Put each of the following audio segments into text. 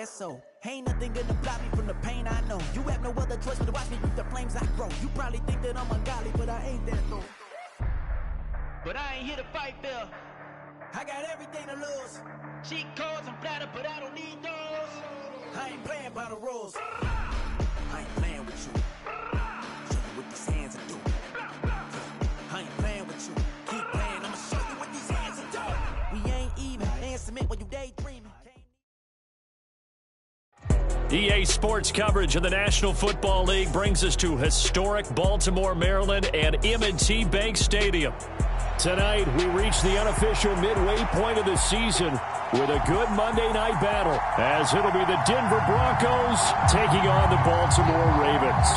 sad soul. Ain't nothing gonna block me from the pain I know. You have no other choice but to watch me with the flames I grow. You probably think that I'm ungodly, but I ain't that though. But I ain't here to fight, Bill. I got everything to lose. Cheat codes and flatter, but I don't need those. I ain't playing by the rules. I ain't playing with you. Show you what these hands are doing. I ain't playing with you. Keep playing, I'ma show you what these hands are doing. We ain't even. They submit when you daydreaming. EA Sports coverage of the National Football League brings us to historic Baltimore, Maryland, and M&T Bank Stadium. Tonight, we reach the unofficial midway point of the season with a good Monday night battle, as it'll be the Denver Broncos taking on the Baltimore Ravens.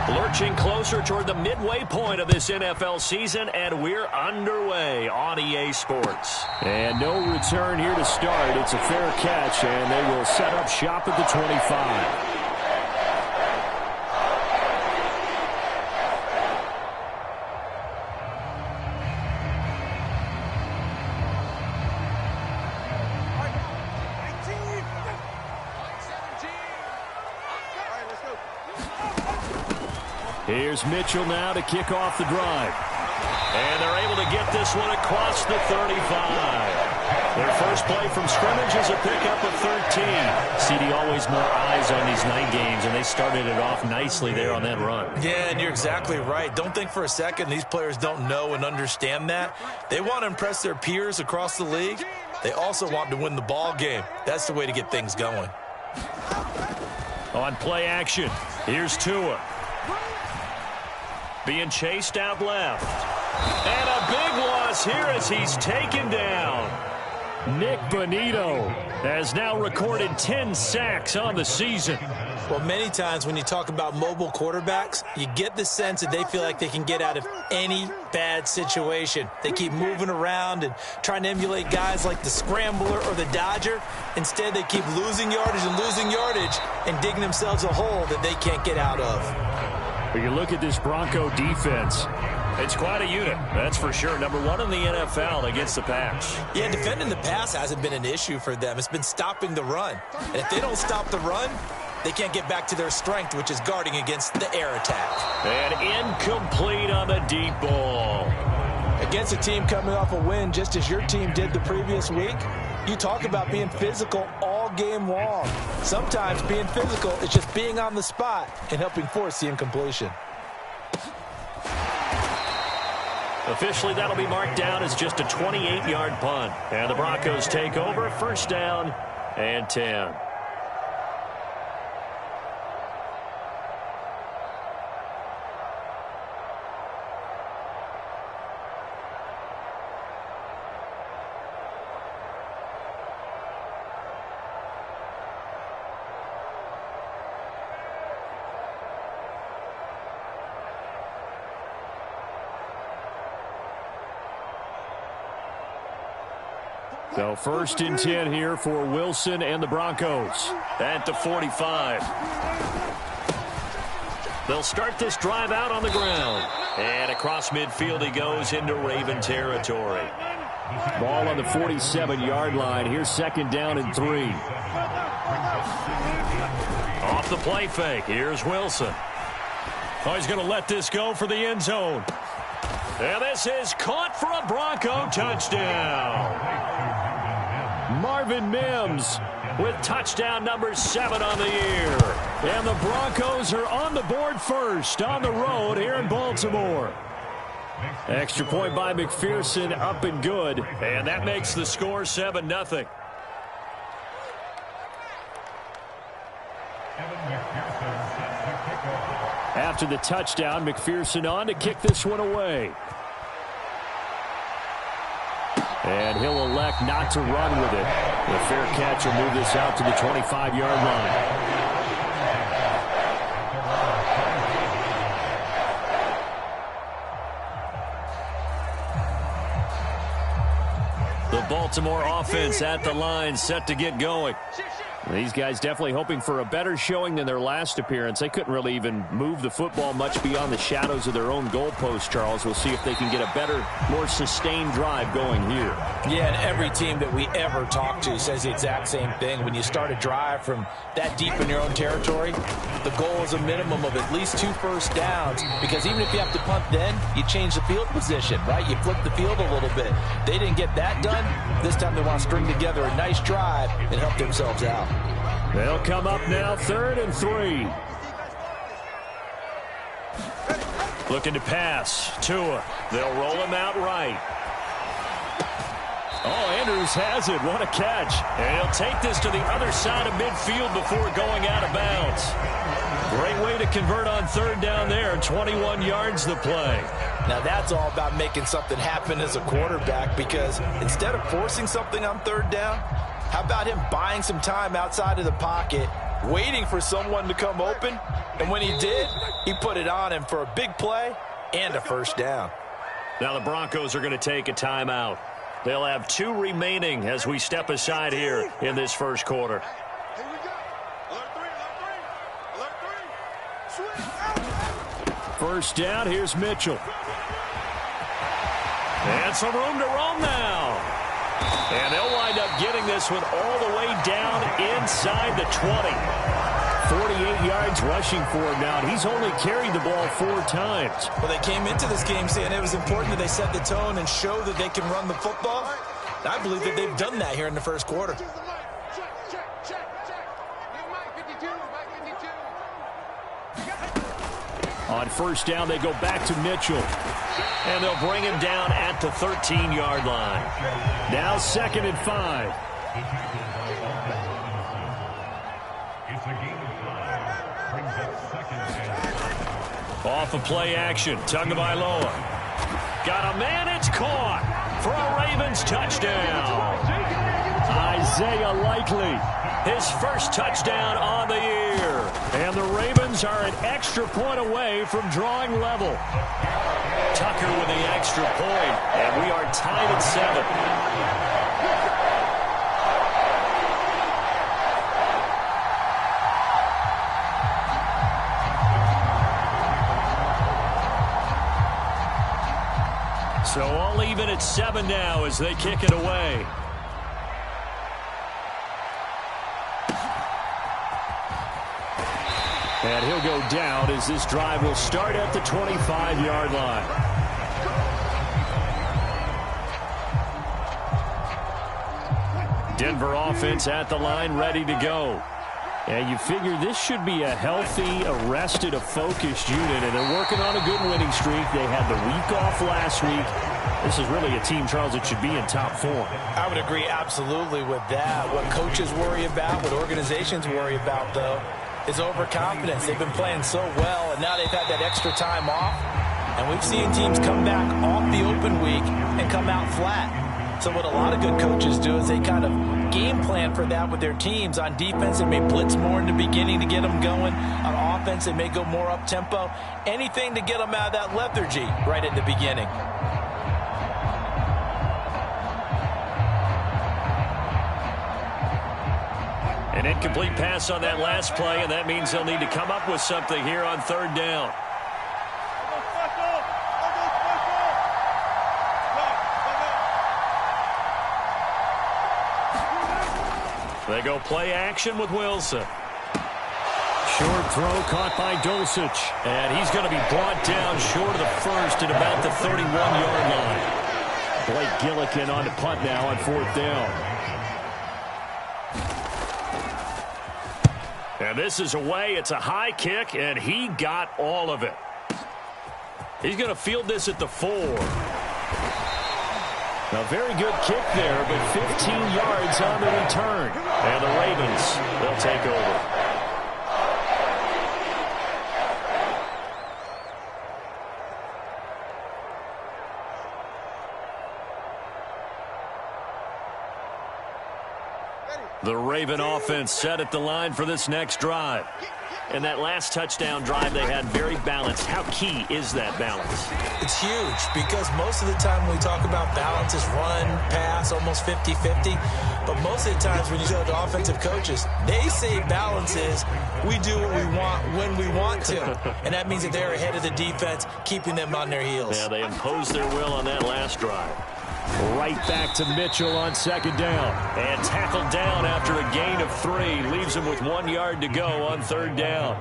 Lurching closer toward the midway point of this NFL season, and we're underway on EA Sports. And no return here to start. It's a fair catch, and they will set up shop at the 25. Here's Mitchell now to kick off the drive. And they're able to get this one across the 35. Their first play from scrimmage is a pickup of 13. CD, always more eyes on these night games, and they started it off nicely there on that run. Yeah, and you're exactly right. Don't think for a second these players don't know and understand that. They want to impress their peers across the league. They also want to win the ball game. That's the way to get things going. On play action, here's Tua. Being chased out left. And a big loss here as he's taken down. Nick Bonito has now recorded 10 sacks on the season. Well, many times when you talk about mobile quarterbacks, you get the sense that they feel like they can get out of any bad situation. They keep moving around and trying to emulate guys like the Scrambler or the Dodger. Instead, they keep losing yardage and digging themselves a hole that they can't get out of. But you look at this Bronco defense, it's quite a unit, that's for sure. Number one in the NFL against the pass. Yeah, defending the pass hasn't been an issue for them. It's been stopping the run. And if they don't stop the run, they can't get back to their strength, which is guarding against the air attack. And incomplete on the deep ball. Against a team coming off a win just as your team did the previous week, you talk about being physical all game long. Sometimes being physical is just being on the spot and helping force the incompletion. Officially, that'll be marked down as just a 28-yard punt. And the Broncos take over, first down and 10. So first and 10 here for Wilson and the Broncos at the 45. They'll start this drive out on the ground. And across midfield he goes into Raven territory. Ball on the 47-yard line. Here's second down and 3. Off the play fake. Here's Wilson. Oh, he's going to let this go for the end zone. And this is caught for a Bronco touchdown. Marvin Mims with touchdown number 7 on the year. And the Broncos are on the board first on the road here in Baltimore. Extra point by McPherson, up and good. And that makes the score 7-0. After the touchdown, McPherson on to kick this one away. And he'll elect not to run with it. The fair catch will move this out to the 25-yard line. The Baltimore offense at the line, set to get going. These guys definitely hoping for a better showing than their last appearance. They couldn't really even move the football much beyond the shadows of their own goalpost, Charles. We'll see if they can get a better, more sustained drive going here. Yeah, and every team that we ever talk to says the exact same thing. When you start a drive from that deep in your own territory, the goal is a minimum of at least 2 first downs, because even if you have to punt then, you change the field position, right? You flip the field a little bit. They didn't get that done. This time they want to string together a nice drive and help themselves out. They'll come up now, 3rd and 3. Looking to pass. Tua. They'll roll him out right. Oh, Andrews has it. What a catch. And he'll take this to the other side of midfield before going out of bounds. Great way to convert on 3rd down there. 21 yards the play. Now that's all about making something happen as a quarterback, because instead of forcing something on 3rd down, how about him buying some time outside of the pocket, waiting for someone to come open, and when he did, he put it on him for a big play and a first down. Now the Broncos are going to take a timeout. They'll have 2 remaining as we step aside here in this first quarter. First down, here's Mitchell. And some room to roam now. And they'll wind up getting this one all the way down inside the 20. 48 yards rushing for him now. He's only carried the ball 4 times. Well, they came into this game saying it was important that they set the tone and show that they can run the football. And I believe that they've done that here in the first quarter. On first down, they go back to Mitchell. And they'll bring him down at the 13-yard line. Now 2nd and 5. Off of play action. Tagovailoa. Got a man. It's caught for a Ravens touchdown. Isaiah Likely. His first touchdown on the year. And the Ravens are an extra point away from drawing level. Tucker with the extra point, and we are tied at 7. So all even at 7 now as they kick it away. And he'll go down as this drive will start at the 25-yard line. Denver offense at the line, ready to go. And you figure this should be a healthy, arrested, a focused unit, and they're working on a good winning streak. They had the week off last week. This is really a team, Charles, that should be in top form. I would agree absolutely with that. What coaches worry about, what organizations worry about, though, is overconfidence. They've been playing so well, and now they've had that extra time off. And we've seen teams come back off the open week and come out flat. So what a lot of good coaches do is they kind of game plan for that with their teams. On defense, they may blitz more in the beginning to get them going. On offense, they may go more up-tempo. Anything to get them out of that lethargy right at the beginning. An incomplete pass on that last play, and that means they'll need to come up with something here on 3rd down. They go play action with Wilson. Short throw caught by Dulcich. And he's going to be brought down short of the first at about the 31-yard line. Blake Gillikin on to punt now on 4th down. And this is away. It's a high kick, and he got all of it. He's going to field this at the 4. A very good kick there, but 15 yards on the return. And the Ravens, they'll take over. The Raven offense set at the line for this next drive. And that last touchdown drive they had very balanced. How key is that balance? It's huge because most of the time when we talk about balance is run, pass, almost 50-50. But most of the times when you go to offensive coaches, they say balance is we do what we want when we want to. And that means that they're ahead of the defense, keeping them on their heels. Yeah, they imposed their will on that last drive. Right back to Mitchell on second down. And tackled down after a gain of 3. Leaves him with 1 yard to go on third down.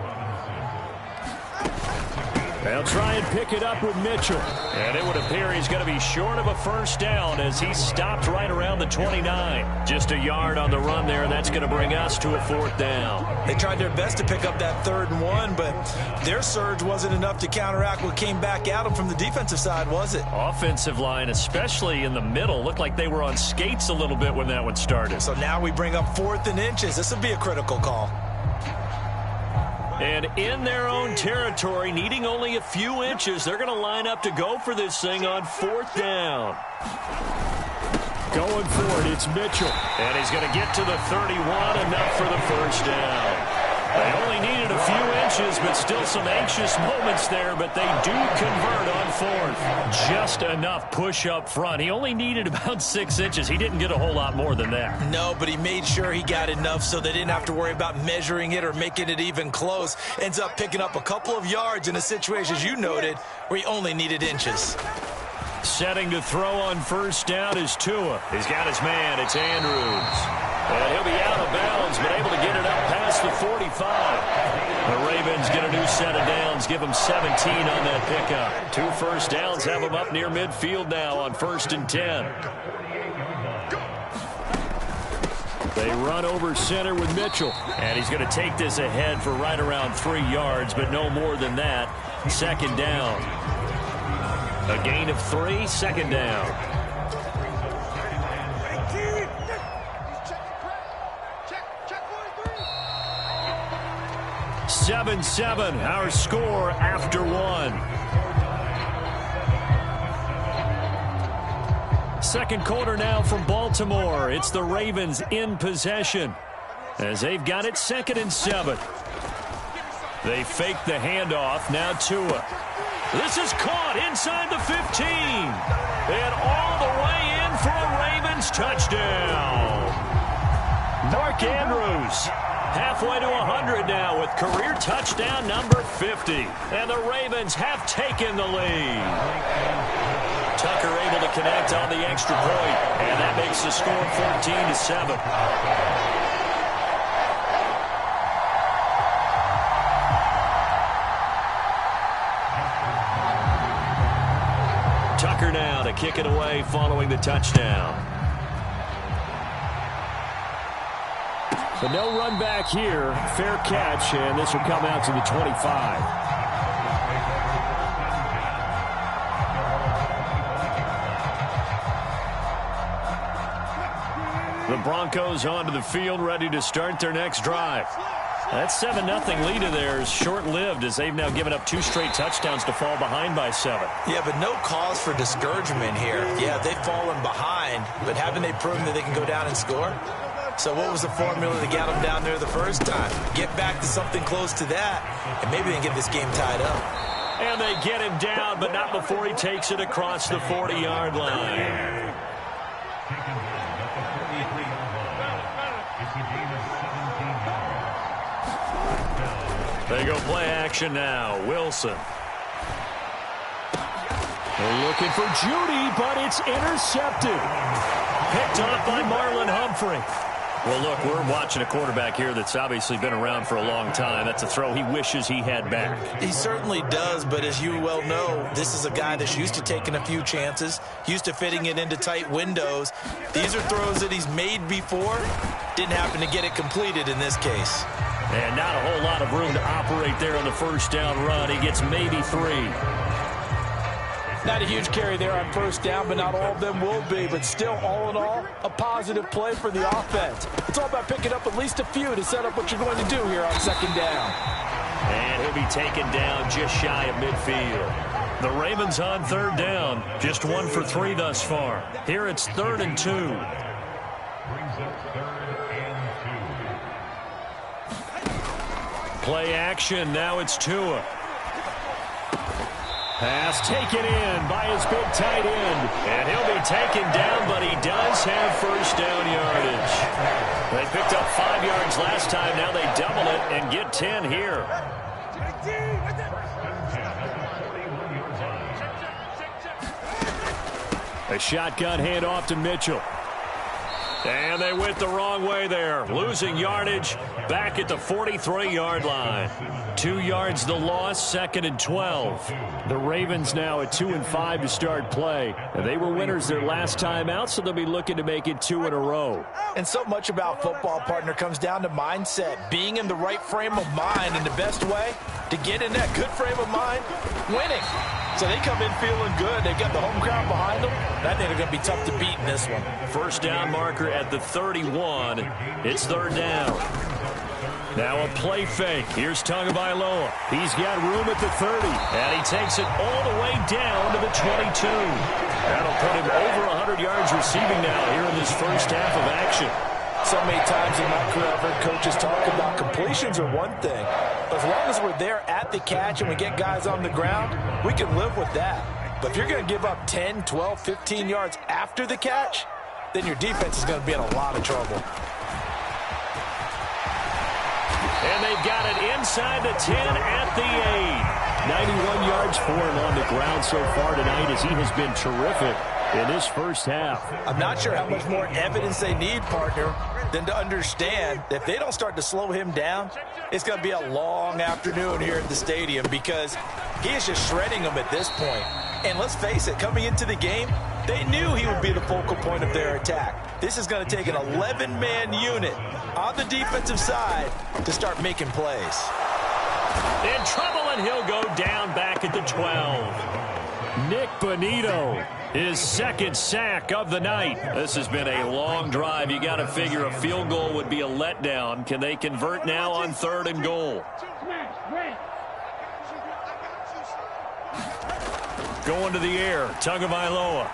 They'll try and pick it up with Mitchell. And it would appear he's going to be short of a first down as he stopped right around the 29. Just a yard on the run there, and that's going to bring us to a fourth down. They tried their best to pick up that 3rd and 1, but their surge wasn't enough to counteract what came back at them from the defensive side, was it? Offensive line, especially in the middle, looked like they were on skates a little bit when that one started. So now we bring up 4th and inches. This would be a critical call. And in their own territory, needing only a few inches, they're going to line up to go for this thing on 4th down. Going for it, it's Mitchell. And he's going to get to the 31, enough for the first down. They only needed a few inches, but still some anxious moments there, but they do convert on 4th. Just enough push up front. He only needed about 6 inches. He didn't get a whole lot more than that. No, but he made sure he got enough so they didn't have to worry about measuring it or making it even close. Ends up picking up a couple of yards in a situation, as you noted, where he only needed inches. Setting to throw on first down is Tua. He's got his man. It's Andrews. And he'll be out of bounds, but able to get it up past the 45. The Ravens get a new set of downs, give them 17 on that pickup. 2 first downs have them up near midfield now on 1st and 10. They run over center with Mitchell. And he's going to take this ahead for right around 3 yards, but no more than that. 2nd down. A gain of 3, 2nd down. 7-7, our score after 1. Second quarter now from Baltimore. It's the Ravens in possession as they've got it 2nd and 7. They fake the handoff. Now Tua. This is caught inside the 15. And all the way in for a Ravens touchdown. Mark Andrews. Halfway to 100 now with career touchdown number 50. And the Ravens have taken the lead. Tucker able to connect on the extra point. And that makes the score 14-7. Tucker now to kick it away following the touchdown. But no run back here. Fair catch, and this will come out to the 25. The Broncos onto the field, ready to start their next drive. That 7-0 lead of theirs short-lived as they've now given up 2 straight touchdowns to fall behind by 7. Yeah, but no cause for discouragement here. Yeah, they've fallen behind, but haven't they proven that they can go down and score? So what was the formula that got them down there the first time? Get back to something close to that, and maybe they can get this game tied up. And they get him down, but not before he takes it across the 40-yard line. They go play action now. Wilson. They're looking for Judy, but it's intercepted. Picked off by Marlon Humphrey. Well, look, we're watching a quarterback here that's obviously been around for a long time. That's a throw he wishes he had back. He certainly does, but as you well know, this is a guy that's used to taking a few chances, used to fitting it into tight windows. These are throws that he's made before. Didn't happen to get it completed in this case. And not a whole lot of room to operate there on the first down run. He gets maybe 3. Not a huge carry there on first down, but not all of them will be. But still, all in all, a positive play for the offense. It's all about picking up at least a few to set up what you're going to do here on 2nd down. And he'll be taken down just shy of midfield. The Ravens on 3rd down, just 1 for 3 thus far. Here it's 3rd and 2. Brings up 3rd and 2. Play action. Now it's Tua. Pass taken in by his big tight end. And he'll be taken down, but he does have first down yardage. They picked up 5 yards last time. Now they double it and get 10 here. A shotgun handoff to Mitchell. And they went the wrong way there. Losing yardage back at the 43-yard line. 2 yards the loss, 2nd and 12. The Ravens now at 2-5 to start play. And they were winners their last time out, so they'll be looking to make it 2 in a row. And so much about football, partner, comes down to mindset. Being in the right frame of mind, and the best way to get in that good frame of mind, winning. So they come in feeling good. They've got the home crowd behind them. I think they're going to be tough to beat in this one. First down marker at the 31. It's 3rd down. Now a play fake. Here's Tagovailoa. He's got room at the 30. And he takes it all the way down to the 22. That'll put him over 100 yards receiving now here in this first half of action. So many times in my career, I've heard coaches talk about completions are one thing. But as long as we're there at the catch and we get guys on the ground, we can live with that. But if you're going to give up 10, 12, 15 yards after the catch, then your defense is going to be in a lot of trouble. And they've got it inside the 10 at the 8. 91 yards for him on the ground so far tonight as he has been terrific in this first half. I'm not sure how much more evidence they need, partner, than to understand that if they don't start to slow him down, it's going to be a long afternoon here at the stadium because he is just shredding them at this point. And let's face it, coming into the game, they knew he would be the focal point of their attack. This is going to take an 11-man unit on the defensive side to start making plays. In trouble, and he'll go down back at the 12. Nick Bonito, his 2nd sack of the night. This has been a long drive. You got to figure a field goal would be a letdown. Can they convert now on 3rd and goal? Going to the air, Tagovailoa.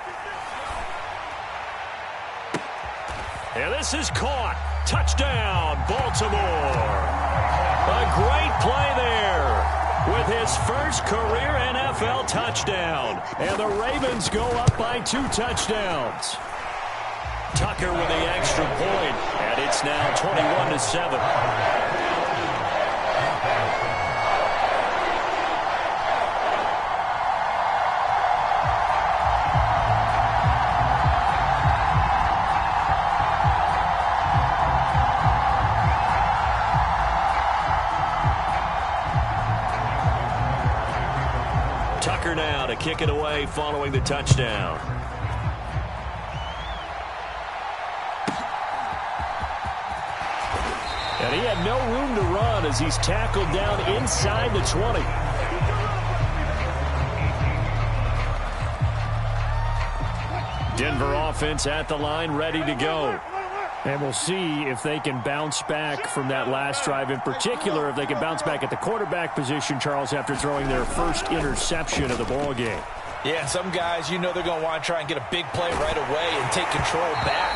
And this is caught. Touchdown, Baltimore. A great play there with his first career NFL touchdown. And the Ravens go up by 2 touchdowns. Tucker with the extra point, and it's now 21-7. Tucker now to kick it away following the touchdown. And he had no room to run as he's tackled down inside the 20. Denver offense at the line, ready to go. And we'll see if they can bounce back from that last drive, in particular if they can bounce back at the quarterback position, Charles, after throwing their first interception of the ball game. Yeah, and some guys, you know they're going to want to try and get a big play right away and take control back.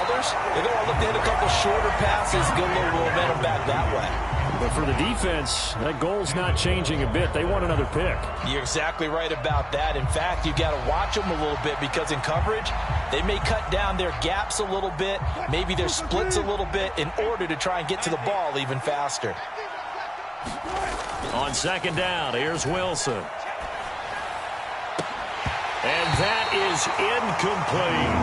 Others, they're going to look to hit a couple shorter passes, get a little momentum back that way. But for the defense, that goal's not changing a bit. They want another pick. You're exactly right about that. In fact, you got to watch them a little bit because in coverage, they may cut down their gaps a little bit, maybe their splits a little bit in order to try and get to the ball even faster. On 2nd down, here's Wilson. And that is incomplete.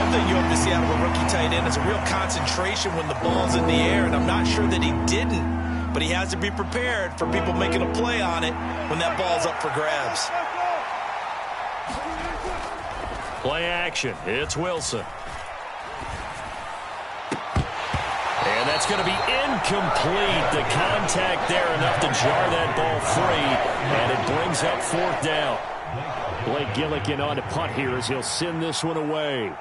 One thing you hope to see out of a rookie tight end is a real concentration when the ball's in the air, and I'm not sure that he didn't, but he has to be prepared for people making a play on it when that ball's up for grabs. Play action. It's Wilson. And that's going to be incomplete. The contact there enough to jar that ball free, and it brings up 4th down. Blake Gillikin on to punt here as he'll send this one away.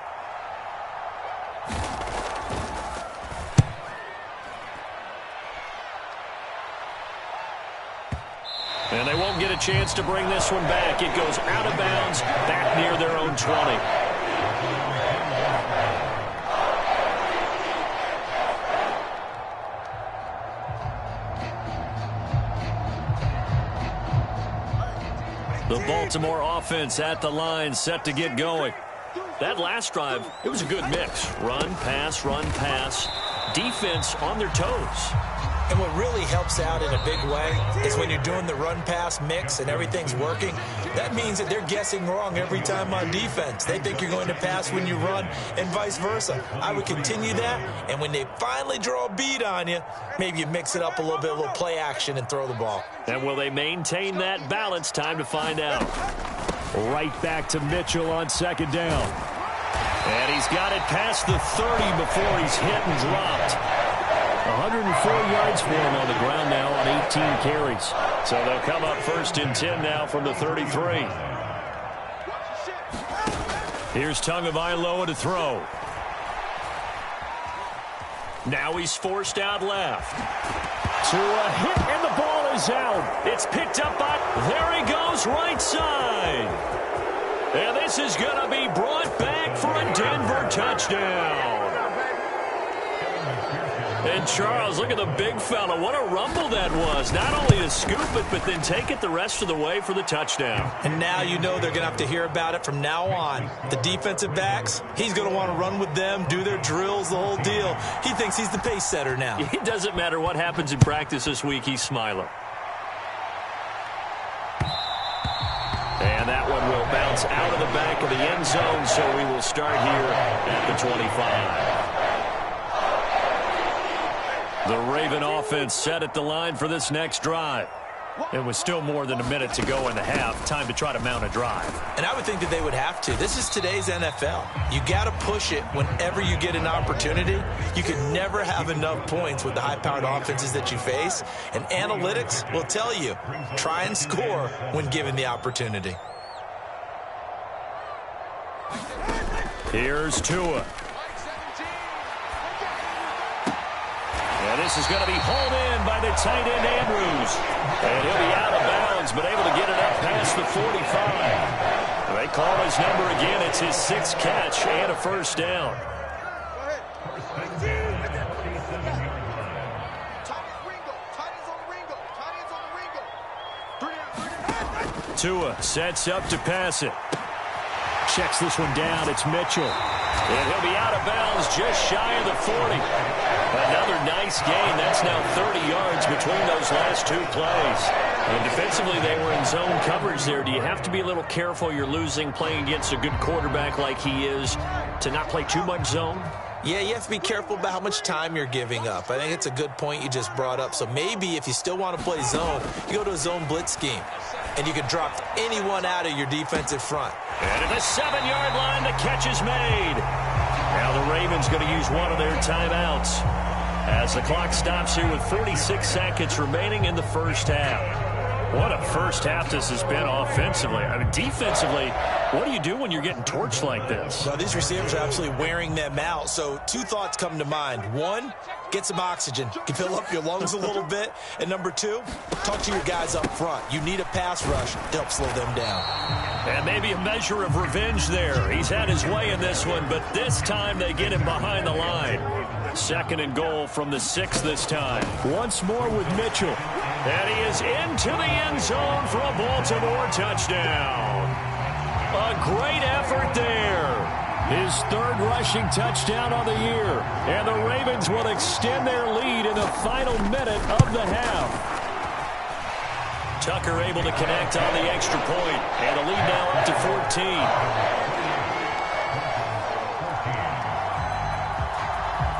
And they won't get a chance to bring this one back. It goes out of bounds, back near their own 20. The Baltimore offense at the line, set to get going. That last drive, it was a good mix. Run, pass, defense on their toes. And what really helps out in a big way is when you're doing the run-pass mix and everything's working, that means that they're guessing wrong every time on defense. They think you're going to pass when you run and vice versa. I would continue that, and when they finally draw a beat on you, maybe you mix it up a little bit, a little play action, and throw the ball. And will they maintain that balance? Time to find out. Right back to Mitchell on second down. And he's got it past the 30 before he's hit and dropped. 104 yards for him on the ground now on 18 carries. So they'll come up first and 10 now from the 33. Here's Tagovailoa to throw. Now he's forced out left. To a hit, and the ball is out. It's picked up by, there he goes, right side. And this is going to be brought back for a Denver touchdown. And Charles, look at the big fella. What a rumble that was. Not only to scoop it, but then take it the rest of the way for the touchdown. And now you know they're going to have to hear about it from now on. The defensive backs, he's going to want to run with them, do their drills, the whole deal. He thinks he's the pace setter now. It doesn't matter what happens in practice this week, he's smiling. And that one will bounce out of the back of the end zone, so we will start here at the 25. The Raven offense set at the line for this next drive. It was still more than a minute to go in the half. Time to try to mount a drive. And I would think that they would have to. This is today's NFL. You got to push it whenever you get an opportunity. You can never have enough points with the high-powered offenses that you face. And analytics will tell you, try and score when given the opportunity. Here's Tua. And this is going to be hauled in by the tight end Andrews. And he'll be out of bounds, but able to get it up past the 45. They call his number again. It's his 6th catch and a first down. Tua sets up to pass it. Checks this one down. It's Mitchell. And he'll be out of bounds just shy of the 40. Another nice gain. That's now 30 yards between those last 2 plays. And defensively, they were in zone coverage there. Do you have to be a little careful? You're losing playing against a good quarterback like he is to not play too much zone? Yeah, you have to be careful about how much time you're giving up. I think it's a good point you just brought up. So maybe if you still want to play zone, you go to a zone blitz scheme. And you can drop anyone out of your defensive front. And at the 7-yard line, the catch is made. Now the Ravens going to use one of their timeouts as the clock stops here with 46 seconds remaining in the first half. What a first half this has been offensively. I mean, defensively, what do you do when you're getting torched like this? Well, these receivers are absolutely wearing them out. So 2 thoughts come to mind. 1, get some oxygen. You can fill up your lungs a little bit. And number 2, talk to your guys up front. You need a pass rush to help slow them down. And maybe a measure of revenge there. He's had his way in this one, but this time they get him behind the line. 2nd and goal from the 6 this time. Once more with Mitchell. And he is into the end zone for a Baltimore touchdown. A great effort there. His 3rd rushing touchdown on the year. And the Ravens will extend their lead in the final minute of the half. Tucker able to connect on the extra point. And the lead now up to 14.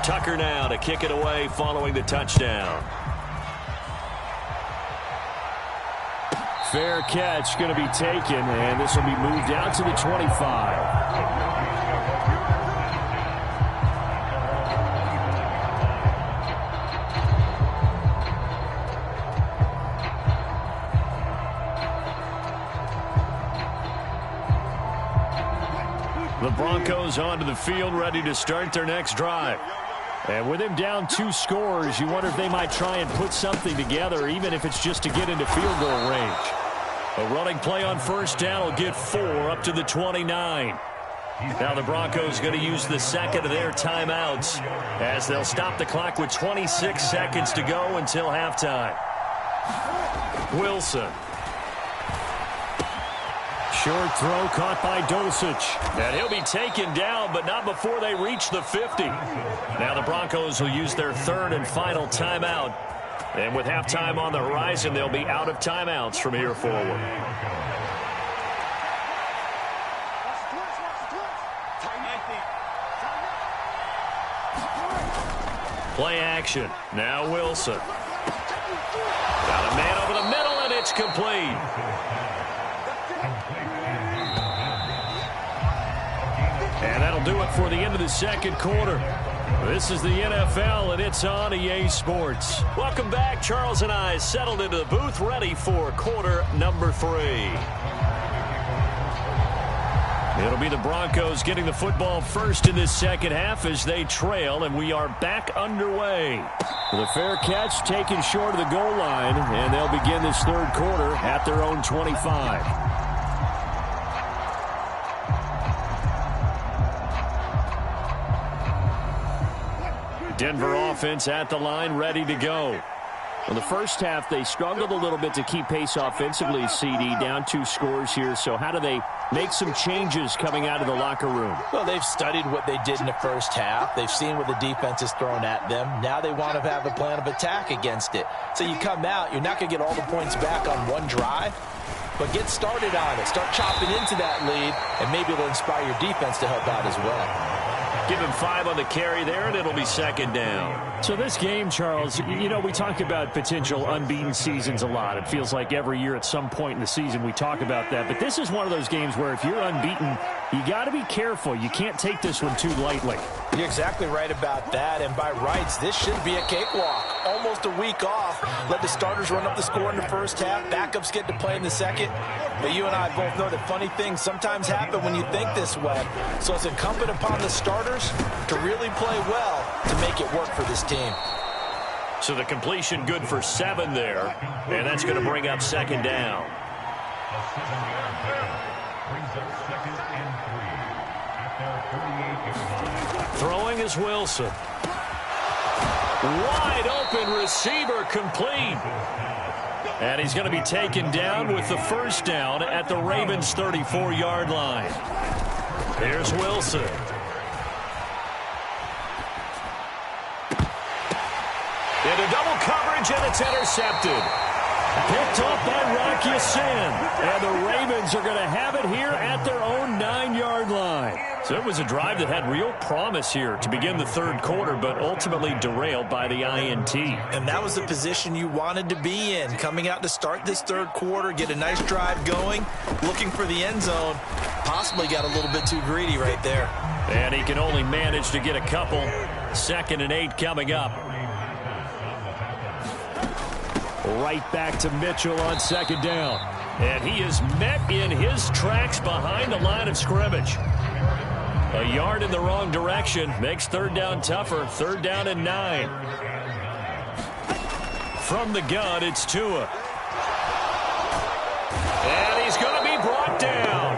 Tucker now to kick it away following the touchdown. Fair catch going to be taken, and this will be moved out to the 25. The Broncos onto the field, ready to start their next drive. And with him down 2 scores, you wonder if they might try and put something together, even if it's just to get into field goal range. A running play on first down will get 4 up to the 29. Now the Broncos going to use the 2nd of their timeouts as they'll stop the clock with 26 seconds to go until halftime. Wilson. Short throw caught by Dulcich. And he'll be taken down, but not before they reach the 50. Now the Broncos will use their third and final timeout. And with halftime on the horizon, they'll be out of timeouts from here forward. Play action. Now Wilson. Got a man over the middle, and it's complete. And that'll do it for the end of the second quarter. This is the NFL, and it's on EA Sports. Welcome back. Charles and I settled into the booth, ready for quarter number 3. It'll be the Broncos getting the football first in this second half as they trail, and we are back underway. The fair catch taken short of the goal line, and they'll begin this third quarter at their own 25. Denver offense at the line, ready to go. Well, the first half, they struggled a little bit to keep pace offensively, CD, down 2 scores here. So how do they make some changes coming out of the locker room? Well, they've studied what they did in the first half. They've seen what the defense has thrown at them. Now they want to have a plan of attack against it. So you come out, you're not going to get all the points back on one drive, but get started on it. Start chopping into that lead, and maybe it'll inspire your defense to help out as well. Give him 5 on the carry there, and it'll be second down. So this game, Charles, you know, we talk about potential unbeaten seasons a lot. It feels like every year at some point in the season we talk about that. But this is one of those games where if you're unbeaten, you got to be careful. You can't take this one too lightly. You're exactly right about that. And by rights, this should be a cakewalk. Almost a week off. Let the starters run up the score in the first half. Backups get to play in the second. But you and I both know that funny things sometimes happen when you think this way. So it's incumbent upon the starters to really play well to make it work for this team. So the completion good for 7 there, and that's going to bring up second down. Throwing is Wilson. Wide open receiver, complete. And he's going to be taken down with the first down at the Ravens' 34-yard line. Here's Wilson. Into double coverage, and it's intercepted. Picked off by Rocky Sin. And the Ravens are going to have it here at their own 9-yard line. So it was a drive that had real promise here to begin the third quarter, but ultimately derailed by the INT. And that was the position you wanted to be in. Coming out to start this third quarter, get a nice drive going, looking for the end zone. Possibly got a little bit too greedy right there. And he can only manage to get a couple. 2nd and 8 coming up. Right back to Mitchell on second down. And he is met in his tracks behind the line of scrimmage. A yard in the wrong direction makes third down tougher. 3rd down and 9. From the gun, it's Tua. And he's going to be brought down.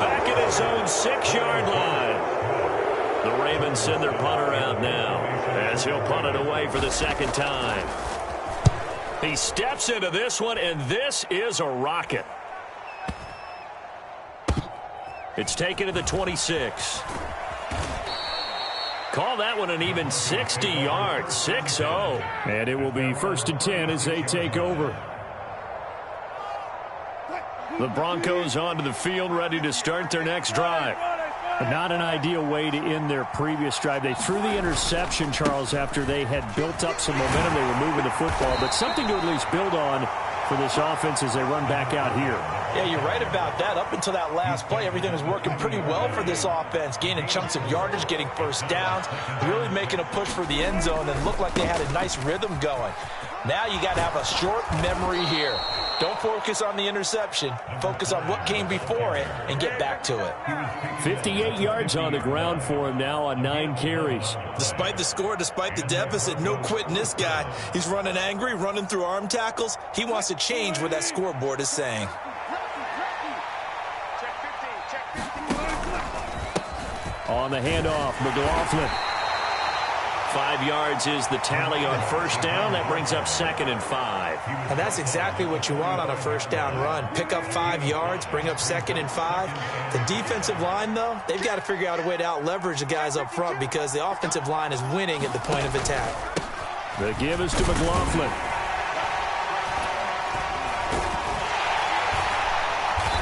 Back at his own 6-yard line. The Ravens send their punter out now as he'll punt it away for the second time. He steps into this one, and this is a rocket. It's taken to the 26. Call that one an even 60 yards, 6-0. And it will be 1st and 10 as they take over. The Broncos onto the field, ready to start their next drive. Not an ideal way to end their previous drive. They threw the interception, Charles, after they had built up some momentum. They were moving the football, but something to at least build on for this offense as they run back out here. Yeah, you're right about that. Up until that last play, everything was working pretty well for this offense, gaining chunks of yardage, getting first downs, really making a push for the end zone, and looked like they had a nice rhythm going. Now you got to have a short memory here. Don't focus on the interception. Focus on what came before it and get back to it. 58 yards on the ground for him now on 9 carries. Despite the score, despite the deficit, no quitting this guy. He's running angry, running through arm tackles. He wants to change what that scoreboard is saying. On the handoff, McLaughlin. 5 yards is the tally on first down. That brings up 2nd and 5. And that's exactly what you want on a first down run. Pick up 5 yards, bring up 2nd and 5. The defensive line, though, they've got to figure out a way to out-leverage the guys up front because the offensive line is winning at the point of attack. The give is to McLaughlin.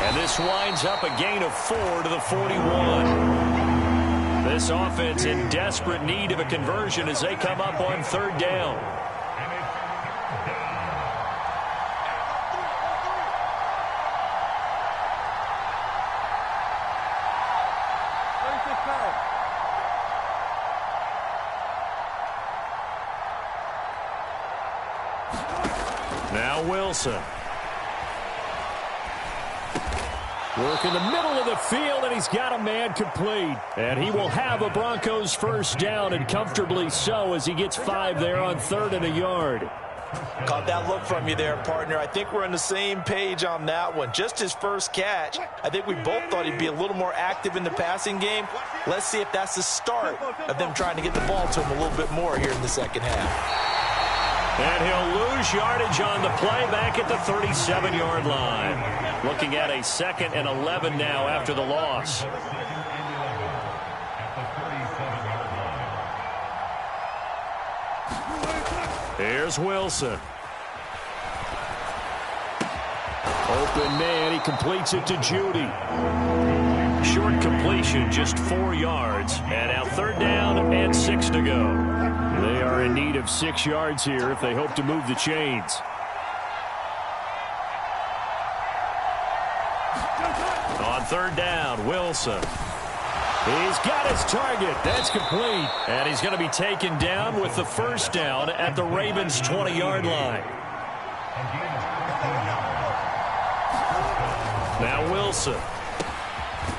And this winds up a gain of 4 to the 41. This offense in desperate need of a conversion as they come up on 3rd down. Now Wilson. Work in the middle of the field, and he's got a man complete. And he will have a Broncos first down, and comfortably so, as he gets 5 there on 3rd and a yard. Caught that look from you there, partner. I think we're on the same page on that one. Just his first catch. I think we both thought he'd be a little more active in the passing game. Let's see if that's the start of them trying to get the ball to him a little bit more here in the second half. And he'll lose yardage on the play back at the 37-yard line. Looking at a 2nd and 11 now after the loss. Here's Wilson. Open man, he completes it to Judy. Short completion, just 4 yards. And now 3rd down and 6 to go. They are in need of 6 yards here if they hope to move the chains. On 3rd down, Wilson. He's got his target. That's complete. And he's going to be taken down with the first down at the Ravens' 20-yard line. Now Wilson.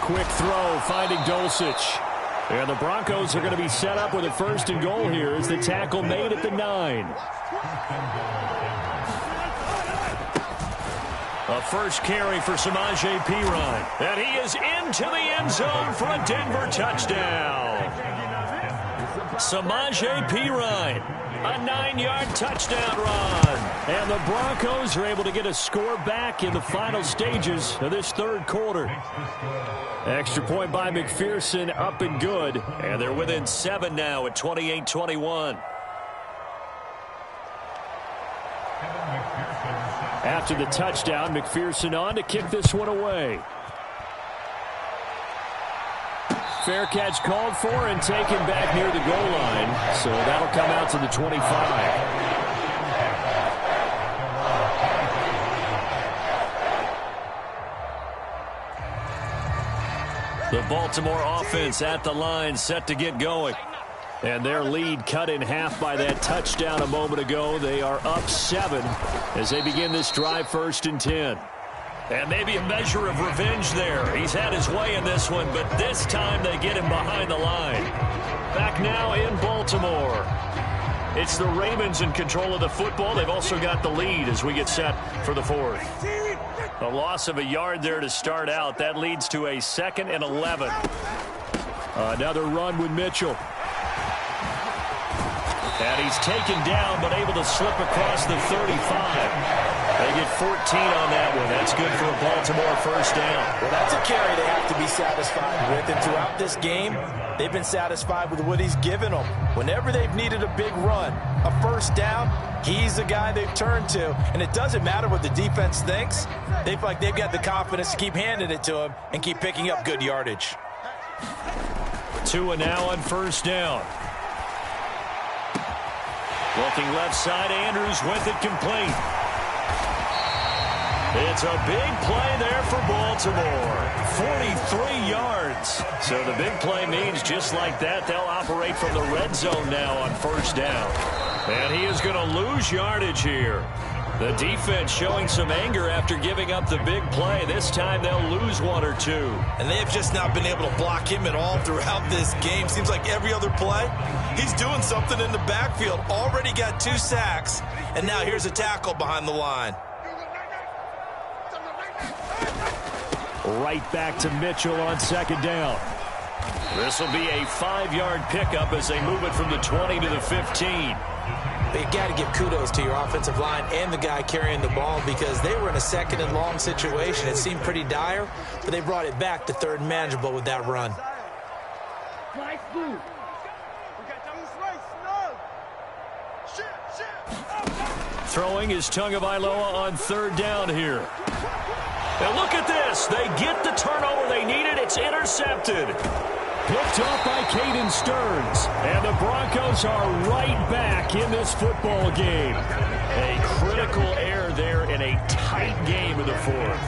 Quick throw, finding Dulcich. And the Broncos are going to be set up with a 1st and goal here as the tackle made at the 9. A first carry for Samaje Perine. And he is into the end zone for a Denver touchdown. Samaje Perine, a 9-yard touchdown run. And the Broncos are able to get a score back in the final stages of this 3rd quarter. Extra point by McPherson, up and good. And they're within 7 now at 28-21. After the touchdown, McPherson on to kick this one away. Fair catch called for and taken back near the goal line. So that'll come out to the 25. The Baltimore offense at the line, set to get going. And their lead cut in half by that touchdown a moment ago. They are up 7 as they begin this drive 1st and 10. And maybe a measure of revenge there. He's had his way in this one, but this time they get him behind the line. Back now in Baltimore. It's the Ravens in control of the football. They've also got the lead as we get set for the 4th. A loss of a yard there to start out. That leads to a 2nd and 11. Another run with Mitchell. And he's taken down, but able to slip across the 35. They get 14 on that one. That's good for a Baltimore first down. Well, that's a carry they have to be satisfied with. And throughout this game, they've been satisfied with what he's given them. Whenever they've needed a big run, a first down, he's the guy they've turned to. And it doesn't matter what the defense thinks. They feel like they've got the confidence to keep handing it to him and keep picking up good yardage. 2 now on first down. Looking left side, Andrews with it complete. It's a big play there for Baltimore. 43 yards. So the big play means just like that, they'll operate from the red zone now on first down. And he is going to lose yardage here. The defense showing some anger after giving up the big play. This time they'll lose 1 or 2. And they have just not been able to block him at all throughout this game. Seems like every other play, he's doing something in the backfield. Already got 2 sacks, and now here's a tackle behind the line. Right back to Mitchell on 2nd down. This will be a 5-yard pickup as they move it from the 20 to the 15. You got to give kudos to your offensive line and the guy carrying the ball because they were in a second and long situation. It seemed pretty dire, but they brought it back to third and manageable with that run. Throwing is Tagovailoa on third down here. And look at this. They get the turnover they needed. It's intercepted. Picked off by Caden Stearns. And the Broncos are right back in this football game. A critical error there in a tight game in the fourth.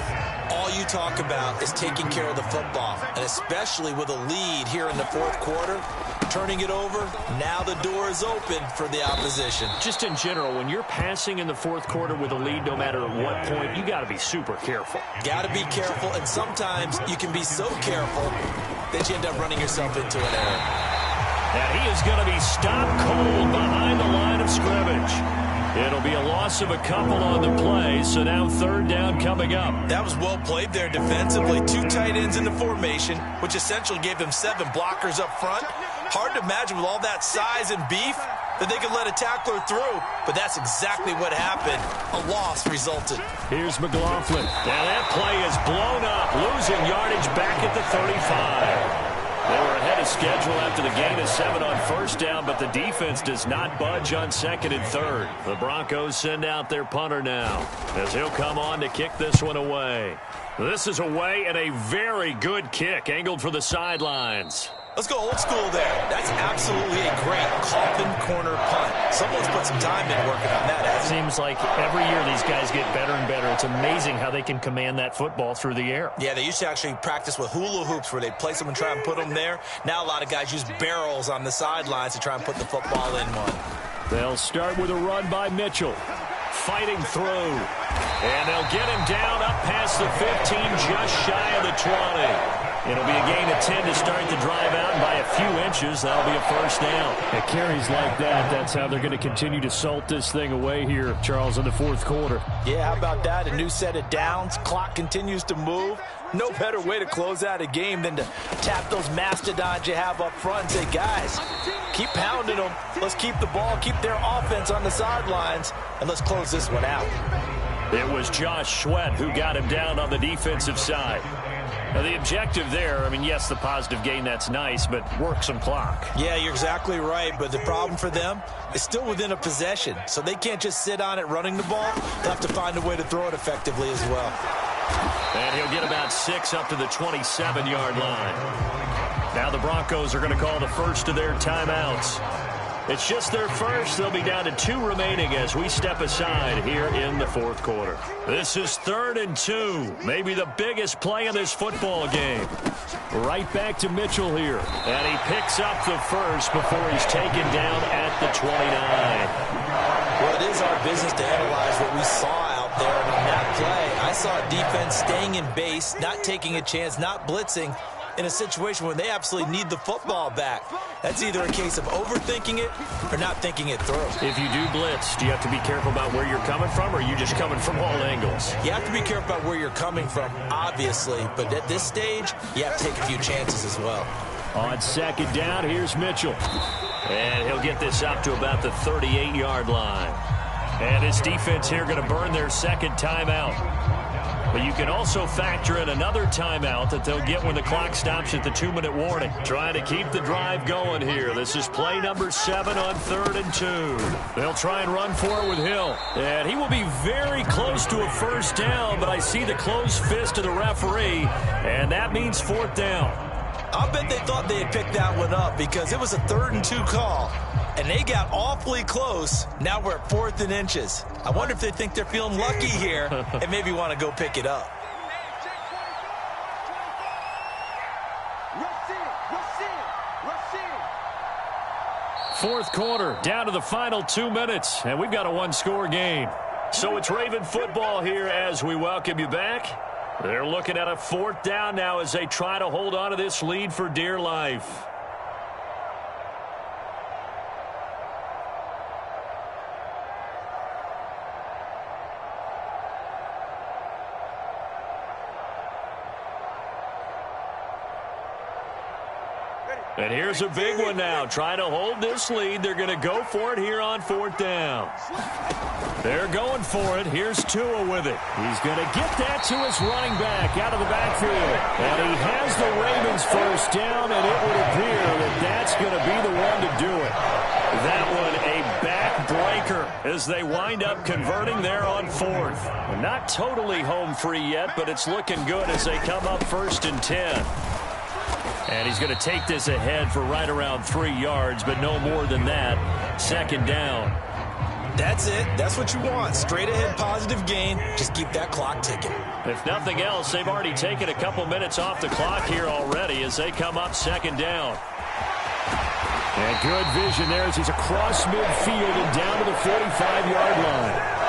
All you talk about is taking care of the football, and especially with a lead here in the fourth quarter, turning it over, now the door is open for the opposition. Just in general, when you're passing in the fourth quarter with a lead, no matter at what point, you got to be super careful. Got to be careful, and sometimes you can be so careful that you end up running yourself into an error. And he is going to be stopped cold behind the line of scrimmage. It'll be a loss of a couple on the play, so now third down coming up. That was well played there defensively. 2 tight ends in the formation, which essentially gave them 7 blockers up front. Hard to imagine with all that size and beef that they could let a tackler through, but that's exactly what happened. A loss resulted. Here's McLaughlin. Now that play is blown up, losing yardage back at the 35. They were ahead of schedule after the gain of 7 on first down, but the defense does not budge on second and third. The Broncos send out their punter now as he'll come on to kick this one away. This is away and a very good kick angled for the sidelines. Let's go old school there. That's absolutely a great coffin corner punt. Someone's put some time in working on that, hasn't it? Seems like every year these guys get better and better. It's amazing how they can command that football through the air. Yeah, they used to actually practice with hula hoops where they'd place them and try and put them there. Now a lot of guys use barrels on the sidelines to try and put the football in one. They'll start with a run by Mitchell. Fighting through. And they'll get him down up past the 15, just shy of the 20. It'll be a gain of 10 to start the drive out, and by a few inches, that'll be a first down. At carries like that, that's how they're going to continue to salt this thing away here, Charles, in the fourth quarter. Yeah, how about that? A new set of downs. Clock continues to move. No better way to close out a game than to tap those mastodons you have up front and say, guys, keep pounding them. Let's keep the ball, keep their offense on the sidelines, and let's close this one out. It was Josh Sweat who got him down on the defensive side. Now, the objective there, I mean, yes, the positive gain, that's nice, but work some clock. Yeah, you're exactly right, but the problem for them is still within a possession, so they can't just sit on it running the ball. They'll have to find a way to throw it effectively as well. And he'll get about 6 up to the 27-yard line. Now the Broncos are going to call the first of their timeouts. It's just their first. They'll be down to 2 remaining as we step aside here in the fourth quarter. This is 3rd and 2. Maybe the biggest play in this football game. Right back to Mitchell here. And he picks up the first before he's taken down at the 29. Well, it is our business to analyze what we saw out there. And on that play, I saw a defense staying in base, not taking a chance, not blitzing, in a situation where they absolutely need the football back. That's either a case of overthinking it or not thinking it through. If you do blitz, do you have to be careful about where you're coming from, or are you just coming from all angles? You have to be careful about where you're coming from, obviously, but at this stage, you have to take a few chances as well. On second down, here's Mitchell. And he'll get this up to about the 38-yard line. And his defense here going to burn their second timeout. But you can also factor in another timeout that they'll get when the clock stops at the 2-minute warning. Trying to keep the drive going here. This is play number 7 on 3rd and 2. They'll try and run for it with Hill. And he will be very close to a first down, but I see the closed fist of the referee, and that means 4th down. I'll bet they thought they had picked that one up because it was a 3rd and 2 call. And they got awfully close. Now we're at 4th and inches. I wonder if they think they're feeling lucky here and maybe want to go pick it up. Fourth quarter, down to the final 2 minutes, and we've got a 1-score game. So it's Raven football here as we welcome you back. They're looking at a 4th down now as they try to hold on to this lead for dear life. And here's a big one now. Trying to hold this lead. They're going to go for it here on 4th down. They're going for it. Here's Tua with it. He's going to get that to his running back out of the backfield. And he has the Ravens first down, and it would appear that that's going to be the one to do it. That one a backbreaker as they wind up converting there on 4th. Not totally home free yet, but it's looking good as they come up 1st and 10. And he's going to take this ahead for right around 3 yards, but no more than that. 2nd down. That's it. That's what you want. Straight ahead positive gain. Just keep that clock ticking. If nothing else, they've already taken a couple minutes off the clock here already as they come up 2nd down. And good vision there as he's across midfield and down to the 45-yard line.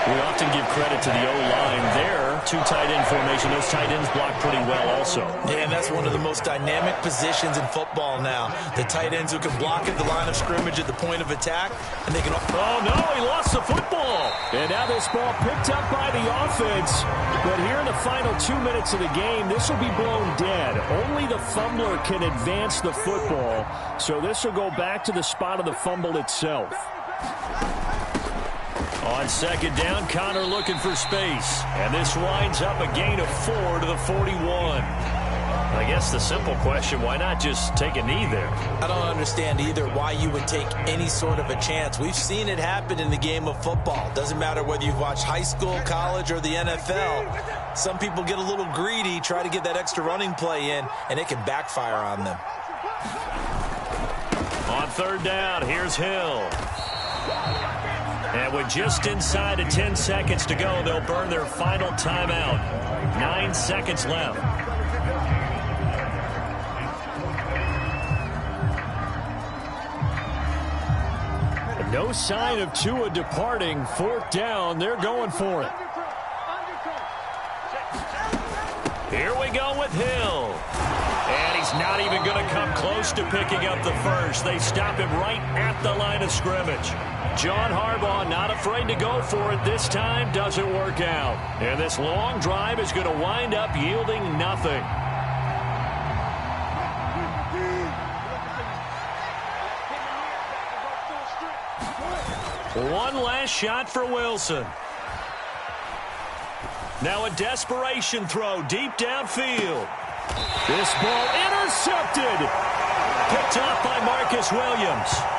We often give credit to the O-line there. 2 tight end formation. Those tight ends block pretty well also. Yeah, and that's one of the most dynamic positions in football now. The tight ends who can block at the line of scrimmage at the point of attack, and they can... Oh, no, he lost the football. And now this ball picked up by the offense. But here in the final 2 minutes of the game, this will be blown dead. Only the fumbler can advance the football. So this will go back to the spot of the fumble itself. On 2nd down, Connor looking for space. And this winds up a gain of 4 to the 41. I guess the simple question, why not just take a knee there? I don't understand either why you would take any sort of a chance. We've seen it happen in the game of football. Doesn't matter whether you've watched high school, college, or the NFL. Some people get a little greedy, try to get that extra running play in, and it can backfire on them. On 3rd down, here's Hill. And with just inside of 10 seconds to go, they'll burn their final timeout. 9 seconds left. No sign of Tua departing. 4th down, they're going for it. Here we go with Hill. And he's not even going to come close to picking up the first. They stop him right at the line of scrimmage. John Harbaugh not afraid to go for it this time. Doesn't work out. And this long drive is going to wind up yielding nothing. One last shot for Wilson. Now a desperation throw deep downfield. This ball intercepted. Picked off by Marcus Williams.